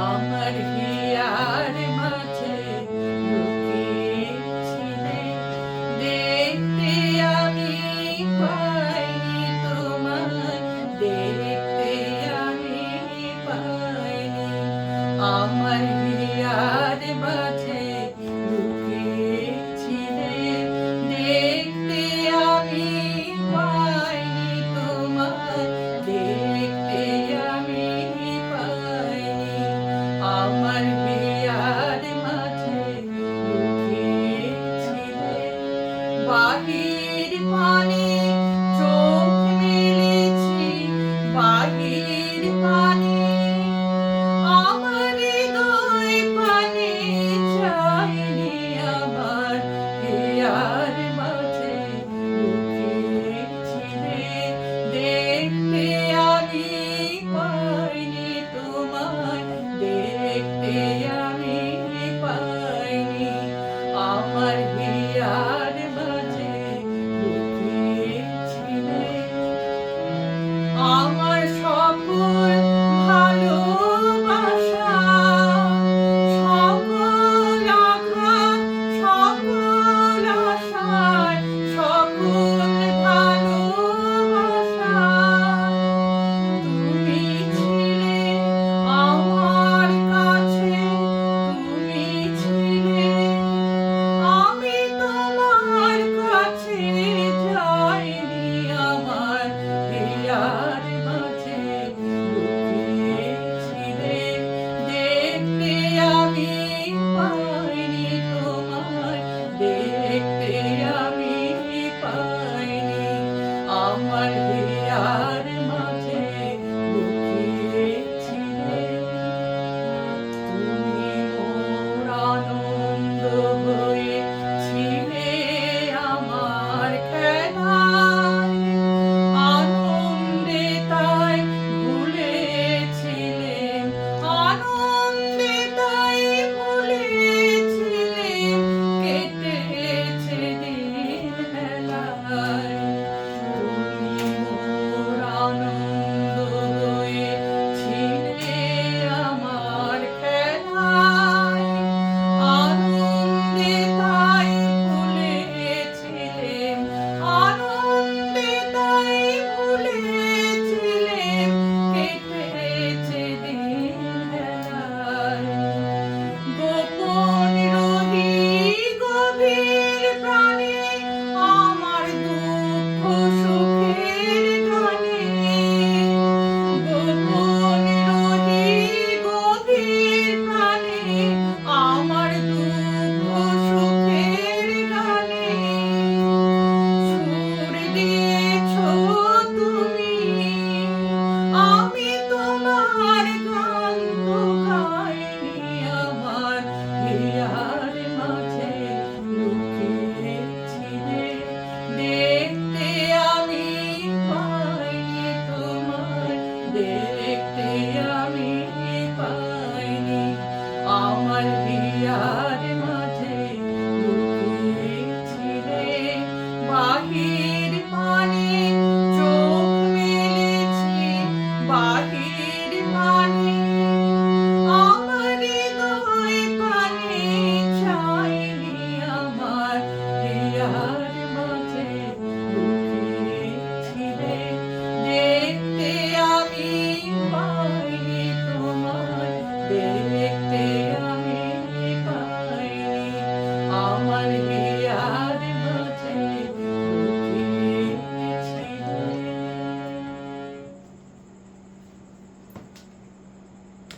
আমার হিয়ার মাঝে লুকিয়েছিলে, দেখতে আমি পাইনি তোমায়, দেখতে আমি পাইনি। আমার হিয়ার মাঝে লুকিয়েছিলে, দেখতে আমি পাইনি তোমায়, দেখতে আমি পাইনি। আমার হিয়ার মাঝে লুকিয়েছিলে, বাহির পানে চোখ মেলেছি, বাহির পানে আমার হৃদয় পানে চাইনি। আমার হিয়ার মাঝে লুকিয়েছিলে, দেখতে আমি পাইনি তোমায়, দেখতে আমি পাইনি। আমার হিয়ার মাঝে লুকিয়েছিলে, আমার সকল ভালোবাসা, সকল আঘাত, সকল আশায়, সকল ভালোবাসা তুমি ছিলে আমার কাছে, তুমি ছিলে। আমি তোমার কাছে যাইনি, আমার হিয়ার মাঝে লুকিয়েছিলে, দেখতে আমি পাইনি তোমায়, দেখতে আমি পাইনি। আমার হিয়ার মাঝে লুকিয়েছিলে, তুমি মোর আনন্দ হয়েছিলে আমার খেলায়, আনন্দে তাই ভুলেছিলে, আনন্দে তাই ভুলেছিলে, কেটেছে দিন হেলায়। তুমি মোর আনন্দ হয়েছিলে আমার খেলায়, আনন্দে তাই ভুলেছিলে, আনন্দে তাই ভুলেছিলে, কেটেছে দিন হেলায়। গোপন রহি গভীর প্রাণে, আমার দুঃখ সুখের গানে, গোপন রহি গভীর প্রাণে, আমার দুঃখ সুখের গানে। সুর দিয়েছ তুমি, আমি তোমার গান তো গাইনি। আমার হিয়ার মাঝে লুকিয়েছিলে, দেখতে আমি পাইনি তোমায়, দেখতে আমি পাইনি। আমার হিয়ার মাঝে লুকিয়েছিলে, বাহির পানে চোখ মেলেছি, বাহির পানে